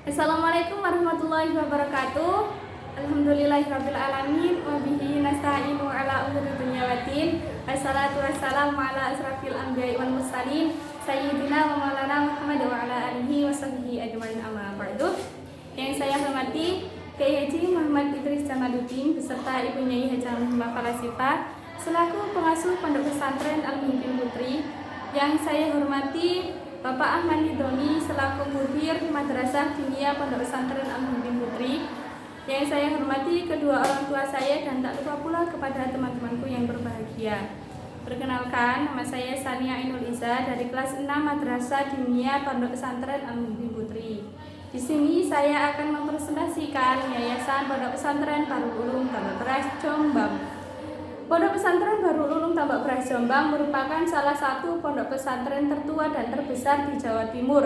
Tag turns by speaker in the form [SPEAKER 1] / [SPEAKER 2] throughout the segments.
[SPEAKER 1] Assalamualaikum warahmatullahi wabarakatuh. Alhamdulillahirabbil alamin wa bihi nasta'inu ala umuri dunya waddin. Wassalatu wassalamu ala asrafil anbiya'i wal mursalin sayyidina wa maulana Muhammad wa ala alihi wa sahbihi ajmain amma ba'du. Yang saya hormati Kiai Haji Muhammad Idris Jamaluddin beserta Ibu Nyai Hajah Muhammad Falasifa selaku pengasuh Pondok Pesantren Al-Muhibin Putri. Yang saya hormati Bapak Ahmad Nidoni selaku mudir Madrasah Dinia Pondok Pesantren Al-Muhibin Putri. Yang saya hormati kedua orang tua saya dan tak lupa pula kepada teman-temanku yang berbahagia. Perkenalkan, nama saya Sania Ainul Iza dari kelas 6 Madrasah Dinia Pondok Pesantren Al-Muhibin Putri. Di sini saya akan mempresentasikan Yayasan Pondok Pesantren Darul Ulum Tambak Beras Jombang. Pondok Pesantren Darul Ulum Tambak Beras Jombang merupakan salah satu pondok pesantren tertua dan terbesar di Jawa Timur,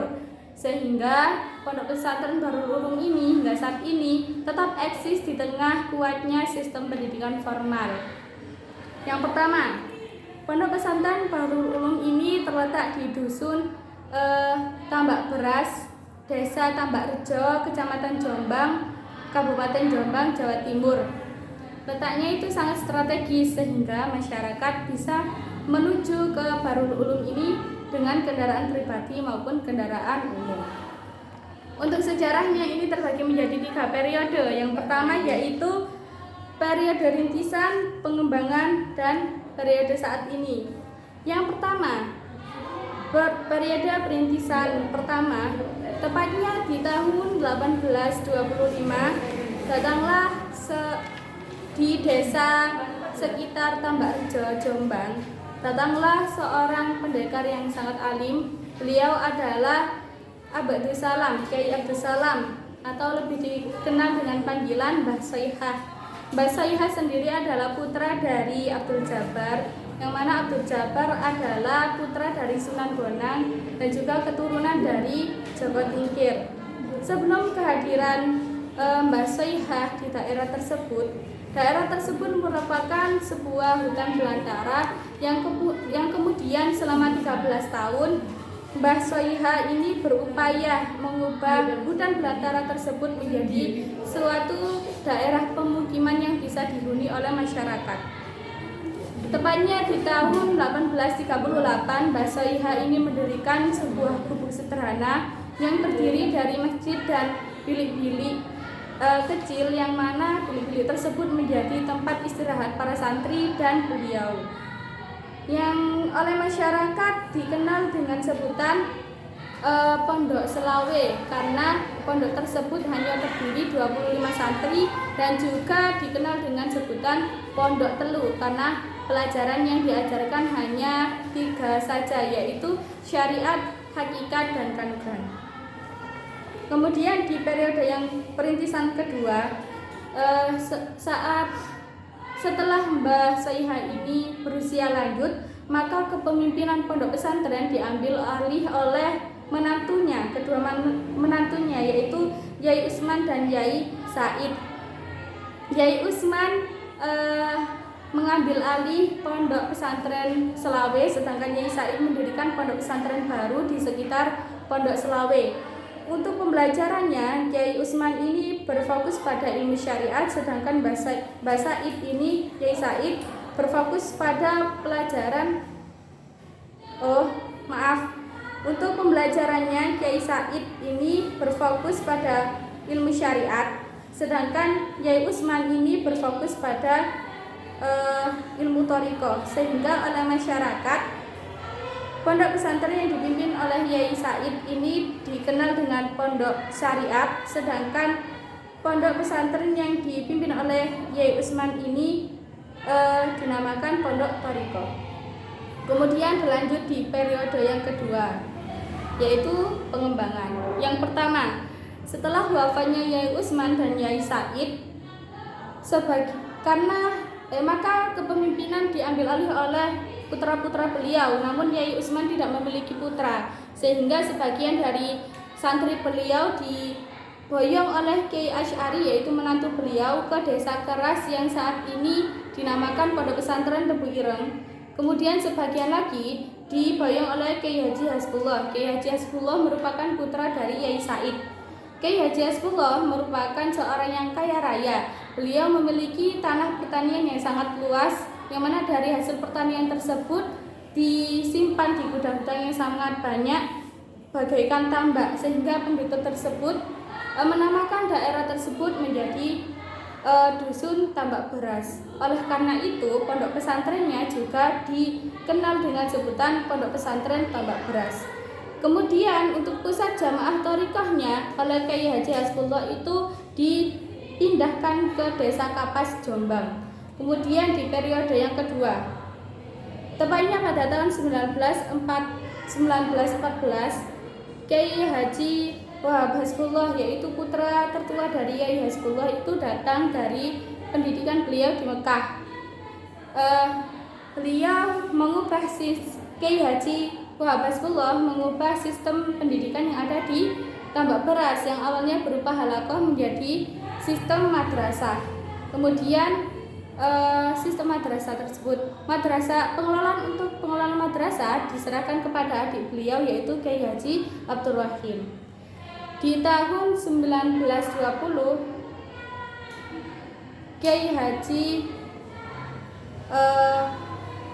[SPEAKER 1] sehingga pondok pesantren Darul Ulum ini hingga saat ini tetap eksis di tengah kuatnya sistem pendidikan formal. Yang pertama, pondok pesantren Darul Ulum ini terletak di dusun Tambak Beras, Desa Tambak Rejo, Kecamatan Jombang, Kabupaten Jombang, Jawa Timur. Letaknya itu sangat strategis sehingga masyarakat bisa menuju ke Darul Ulum ini dengan kendaraan pribadi maupun kendaraan umum. Untuk sejarahnya ini terbagi menjadi 3 periode. Yang pertama yaitu periode rintisan, pengembangan, dan periode saat ini. Yang pertama, periode perintisan pertama, tepatnya di tahun 1825, datanglah di desa sekitar Tambak Rejo, Jombang, datanglah seorang pendekar yang sangat alim. Beliau adalah Abdul Salam, Kiai Abdul Salam, atau lebih dikenal dengan panggilan Mbah Soihah. Mbah Soihah sendiri adalah putra dari Abdul Jabbar, yang mana Abdul Jabbar adalah putra dari Sunan Bonang dan juga keturunan dari Joko Tingkir. Sebelum kehadiran Mbah Soihah di daerah tersebut merupakan sebuah hutan belantara yang kemudian selama 13 tahun Mbah Soihah ini berupaya mengubah hutan belantara tersebut menjadi suatu daerah pemukiman yang bisa dihuni oleh masyarakat. Tepatnya di tahun 1838, Mbah Soihah ini mendirikan sebuah gubuk sederhana yang terdiri dari masjid dan bilik-bilik kecil, yang mana bilik-bilik tersebut menjadi tempat istirahat para santri dan beliau, yang oleh masyarakat dikenal dengan sebutan Pondok Selawe, karena pondok tersebut hanya terdiri 25 santri, dan juga dikenal dengan sebutan Pondok Telu karena pelajaran yang diajarkan hanya 3 saja, yaitu syariat, hakikat, dan kandungan. Kemudian di periode yang perintisan kedua, setelah Mbah Soihah ini berusia lanjut, maka kepemimpinan pondok pesantren diambil alih oleh menantunya, kedua menantunya, yaitu Yai Usman dan Yai Said. Yai Usman mengambil alih pondok pesantren Selawe, sedangkan Yai Said mendirikan pondok pesantren baru di sekitar Pondok Selawe. Untuk pembelajarannya, Yai Usman ini berfokus pada ilmu syariat, sedangkan Mbah Said ini, Yai Said, berfokus pada pelajaran Untuk pembelajarannya, Yai Said ini berfokus pada ilmu syariat, sedangkan Yai Usman ini berfokus pada ilmu thariqah, sehingga oleh masyarakat pondok pesantren yang dipimpin oleh Yai Said ini dikenal dengan pondok syariat, sedangkan pondok pesantren yang dipimpin oleh Yai Usman ini dinamakan pondok thariqah. Kemudian berlanjut di periode yang kedua, yaitu pengembangan. Yang pertama, setelah wafatnya Yai Usman dan Yai Said, maka kepemimpinan diambil alih oleh putra-putra beliau, namun Yai Usman tidak memiliki putra, sehingga sebagian dari santri beliau diboyong oleh Kiai Asy'ari, yaitu menantu beliau, ke desa Keras yang saat ini dinamakan Pondok Pesantren Tebu Ireng. Kemudian sebagian lagi diboyong oleh Kiai Haji Hasbullah. Kiai Haji Hasbullah merupakan putra dari Yai Said. Kiai Haji Hasbullah merupakan seorang yang kaya raya. Beliau memiliki tanah pertanian yang sangat luas, yang mana dari hasil pertanian tersebut disimpan di gudang-gudang yang sangat banyak bagaikan tambak, sehingga penduduk tersebut menamakan daerah tersebut menjadi dusun tambak beras. Oleh karena itu, pondok pesantrennya juga dikenal dengan sebutan pondok pesantren tambak beras. Kemudian untuk pusat jamaah thariqahnya oleh Kiai Haji Hasbullah itu dipindahkan ke Desa Kapas, Jombang. Kemudian di periode yang kedua, tepatnya pada tahun 1914, Kiai Haji Wahab Hasbullah, yaitu putra tertua dari Kiai Hasbullah, itu datang dari pendidikan beliau di Mekah. Beliau mengubah Kiai Haji Wahab Hasbullah mengubah sistem pendidikan yang ada di tambak beras yang awalnya berupa halaqah menjadi sistem madrasah. Kemudian sistem madrasah tersebut, pengelolaan madrasah diserahkan kepada adik beliau, yaitu Kiai Haji Abdul Rahim. Di tahun 1920 Kiai Haji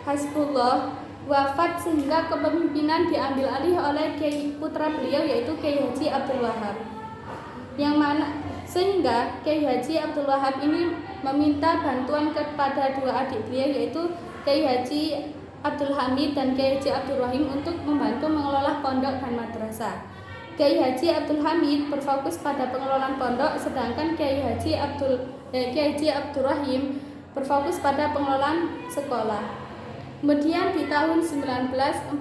[SPEAKER 1] Hasbullah wafat, sehingga kepemimpinan diambil alih oleh Kiai putra beliau, yaitu Kiai Haji Abdul Wahab. Yang mana sehingga Kiai Haji Abdul Wahab ini meminta bantuan kepada dua adik beliau, yaitu Kiai Haji Abdul Hamid dan Kiai Haji Abdul Rahim untuk membantu mengelola pondok dan madrasah. Kiai Haji Abdul Hamid berfokus pada pengelolaan pondok, sedangkan Kiai Haji Abdul Rahim berfokus pada pengelolaan sekolah. Kemudian di tahun 1942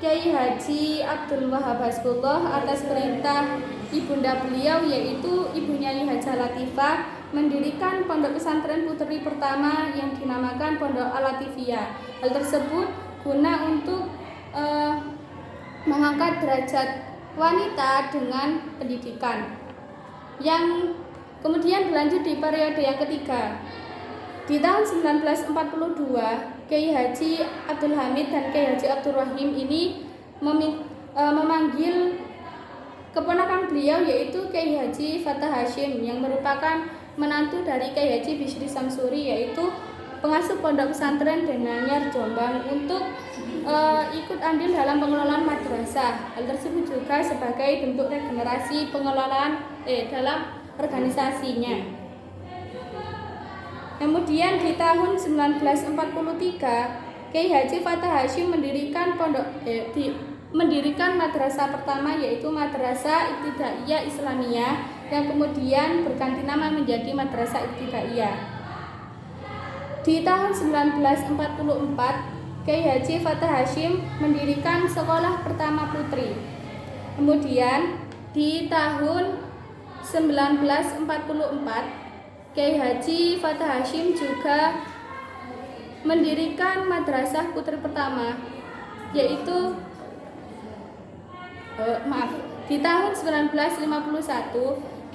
[SPEAKER 1] Kiai Haji Abdul Wahab Hasbullah atas perintah ibunda beliau, yaitu Ibu Nyai Hajah Latifah, mendirikan pondok pesantren putri pertama yang dinamakan Pondok Al-Latifiyah. Hal tersebut guna untuk mengangkat derajat wanita dengan pendidikan, yang kemudian berlanjut di periode yang ketiga. Di tahun 1942, Kiai Haji Abdul Hamid dan Kiai Haji Abdul Rahim ini memanggil keponakan beliau, yaitu Kiai Haji Fatah Hashim, yang merupakan menantu dari Kiai Haji Bisri Samsuri, yaitu pengasuh pondok pesantren Denanyar, Jombang, untuk ikut andil dalam pengelolaan madrasah. Hal tersebut juga sebagai bentuk regenerasi pengelolaan dalam organisasinya. Kemudian di tahun 1943, Kiai Haji Fatah Hashim mendirikan madrasah pertama, yaitu Madrasah Ibtidaiyah Islamiyah, yang kemudian berganti nama menjadi Madrasah Ibtidaiyah. Di tahun 1944, Kiai Haji Fatah Hashim mendirikan sekolah pertama putri. Kemudian di tahun 1944, Kiai Haji Fatah Hashim juga mendirikan madrasah putri pertama, yaitu di tahun 1951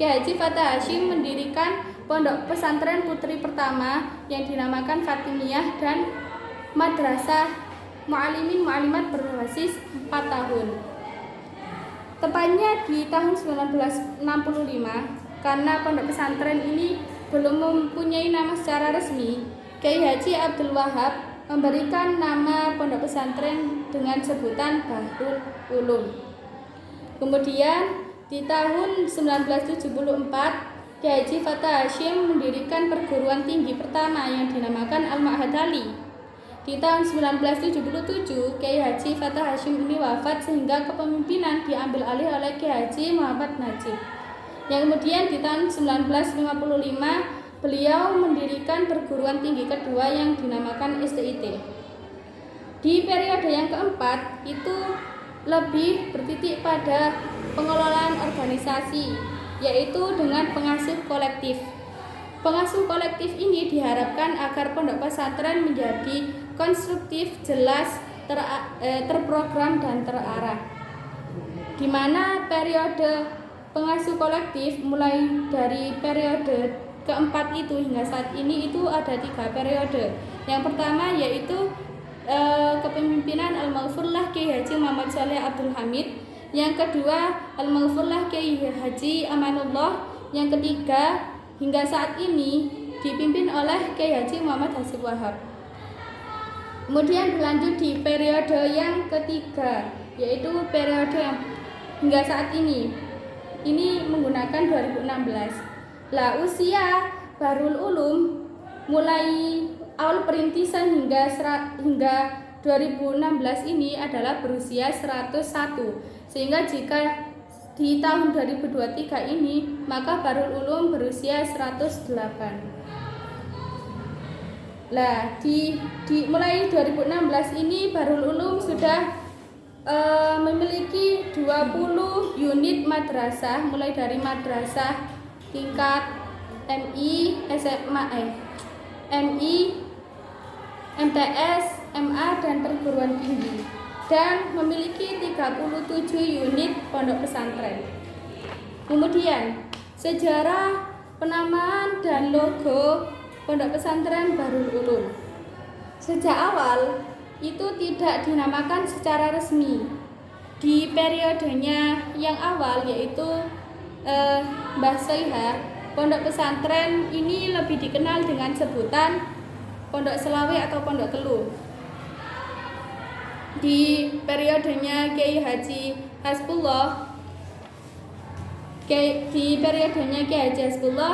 [SPEAKER 1] Kiai Haji Fatah Hashim mendirikan pondok pesantren putri pertama yang dinamakan Fatimiyah dan madrasah mu'alimin mu'alimat berbasis 4 tahun. Tepatnya di tahun 1965, karena pondok pesantren ini belum mempunyai nama secara resmi, Kiai Haji Abdul Wahab memberikan nama pondok pesantren dengan sebutan Bahrul Ulum. Kemudian di tahun 1974, Kiai Haji Fatah Hashim mendirikan perguruan tinggi pertama yang dinamakan Al-Ma'had Ali. Di tahun 1977, Kiai Haji Fatah Hashim ini wafat, sehingga kepemimpinan diambil alih oleh Kiai Haji Muhammad Najib. Yang kemudian di tahun 1955 beliau mendirikan perguruan tinggi kedua yang dinamakan STIT. Di periode yang keempat itu lebih bertitik pada pengelolaan organisasi, yaitu dengan pengasuh kolektif. Pengasuh kolektif ini diharapkan agar pondok pesantren menjadi konstruktif, jelas, terprogram dan terarah. Di mana periode pengasuh kolektif mulai dari periode keempat itu hingga saat ini itu ada 3 periode. Yang pertama yaitu kepemimpinan Al-Maghfurlah Kiai Haji Muhammad Saleh Abdul Hamid. Yang kedua Al-Maghfurlah Kiai Haji Amanullah. Yang ketiga hingga saat ini dipimpin oleh Kiai Haji Muhammad Hasib Wahab. Kemudian berlanjut di periode yang ketiga, yaitu periode yang hingga saat ini menggunakan 2016. Lah, usia Bahrul Ulum mulai awal perintisan hingga 2016 ini adalah berusia 101. Sehingga jika di tahun 2023 ini maka Bahrul Ulum berusia 108. Lah, mulai 2016 ini Bahrul Ulum sudah memiliki 20 unit madrasah, mulai dari madrasah tingkat MI, SMA, MI, MTS, MA dan perguruan tinggi, dan memiliki 37 unit pondok pesantren. Kemudian sejarah penamaan dan logo pondok pesantren Bahrul Ulum. Sejak awal itu tidak dinamakan secara resmi. Di periodenya yang awal, yaitu Mbah Soiha, pondok pesantren ini lebih dikenal dengan sebutan Pondok Selawe atau Pondok Keluh. Di periodenya Kiai Haji Hasbullah,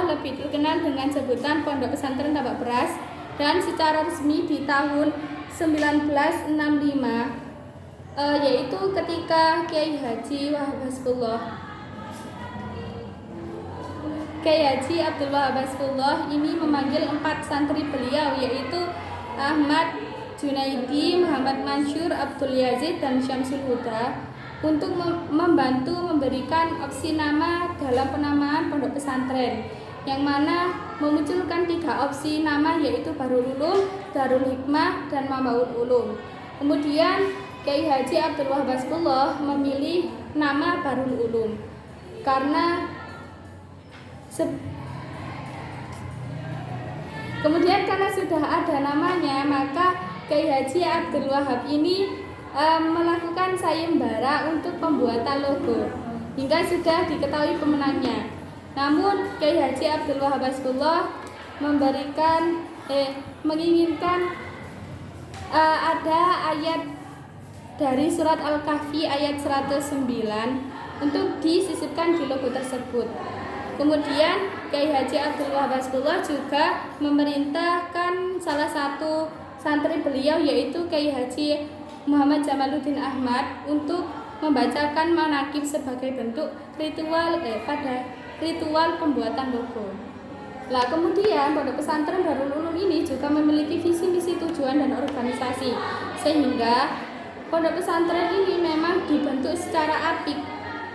[SPEAKER 1] lebih dikenal dengan sebutan Pondok Pesantren Tambak Beras, dan secara resmi di tahun 1965 yaitu ketika Kiai Haji Abdul Wahab Hasbullah ini memanggil 4 santri beliau, yaitu Ahmad Junaidi, Muhammad Mansur, Abdul Yazid dan Syamsul Huda, untuk membantu memberikan opsi nama dalam penamaan pondok pesantren, yang mana memunculkan 3 opsi nama, yaitu Bahrul Ulum, Darul Hikmah, dan Mambaul Ulum. Kemudian Kiai Haji Abdul Wahab Hasbullah memilih nama Bahrul Ulum karena sudah ada namanya, maka Kiai Haji Abdul Wahab ini melakukan sayembara untuk pembuatan logo hingga sudah diketahui pemenangnya. Namun Kiai Haji Abdul Wahab Hasbullah menginginkan ada ayat dari surat Al-Kahfi ayat 109 untuk disisipkan di logo tersebut. Kemudian Kiai Haji Abdul Wahab Hasbullah juga memerintahkan salah satu santri beliau, yaitu Kiai Haji Muhammad Jamaluddin Ahmad, untuk membacakan manaqib sebagai bentuk ritual pembuatan logo. Lah, kemudian pondok pesantren Bahrul Ulum ini juga memiliki visi misi, tujuan dan organisasi, sehingga pondok pesantren ini memang dibentuk secara apik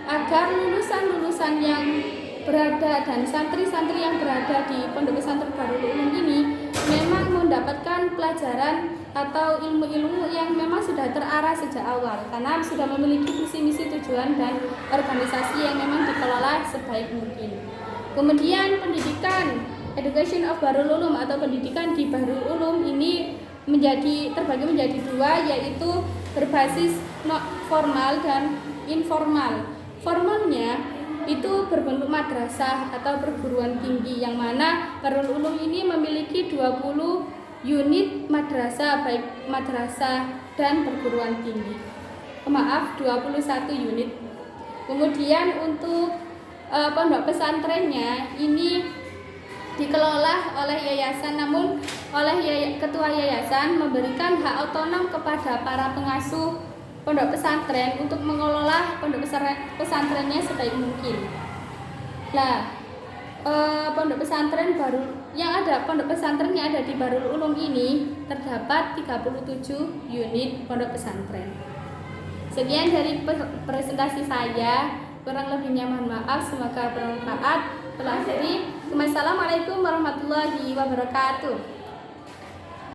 [SPEAKER 1] agar lulusan-lulusan yang berada dan santri-santri yang berada di pondok pesantren Bahrul Ulum ini memang mendapatkan pelajaran atau ilmu-ilmu yang memang sudah terarah sejak awal, karena sudah memiliki visi misi, tujuan dan organisasi yang memang dikelola sebaik mungkin. Kemudian pendidikan Education of Bahrul Ulum atau pendidikan di Bahrul Ulum ini terbagi menjadi 2, yaitu berbasis formal dan informal. Formalnya itu berbentuk madrasah atau perguruan tinggi, yang mana Bahrul Ulum ini memiliki 20 unit madrasah, baik madrasah dan perguruan tinggi. 21 unit. Kemudian untuk pondok pesantrennya ini dikelola oleh yayasan, namun ketua yayasan memberikan hak otonom kepada para pengasuh pondok pesantren untuk mengelola pondok pesantrennya sebaik mungkin. Nah, pondok pesantren yang ada di Bahrul Ulum ini terdapat 37 unit pondok pesantren. Sekian dari presentasi saya, kurang lebihnya mohon maaf, semoga bermanfaat. Assalamualaikum warahmatullahi wabarakatuh.